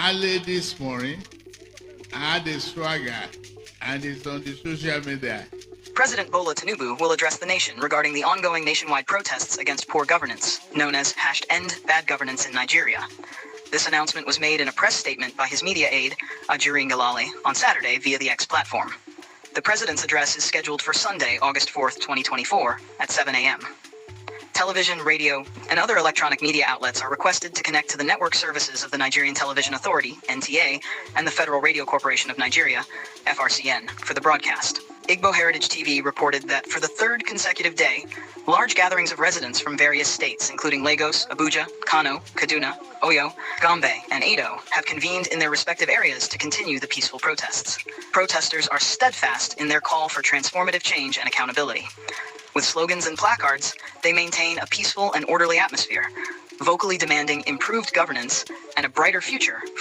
Early this morning, I had a swagger, and it's on the social media. President Bola Tinubu will address the nation regarding the ongoing nationwide protests against poor governance, known as #EndBadGovernance in Nigeria. This announcement was made in a press statement by his media aide, Ajuri Ngalale, on Saturday via the X platform. The president's address is scheduled for Sunday, August 4th, 2024, at 7 a.m. Television, radio, and other electronic media outlets are requested to connect to the network services of the Nigerian Television Authority, NTA, and the Federal Radio Corporation of Nigeria, FRCN, for the broadcast. Igbo Heritage TV reported that for the third consecutive day, large gatherings of residents from various states, including Lagos, Abuja, Kano, Kaduna, Oyo, Gombe, and Edo, have convened in their respective areas to continue the peaceful protests. Protesters are steadfast in their call for transformative change and accountability. With slogans and placards, they maintain a peaceful and orderly atmosphere, vocally demanding improved governance and a brighter future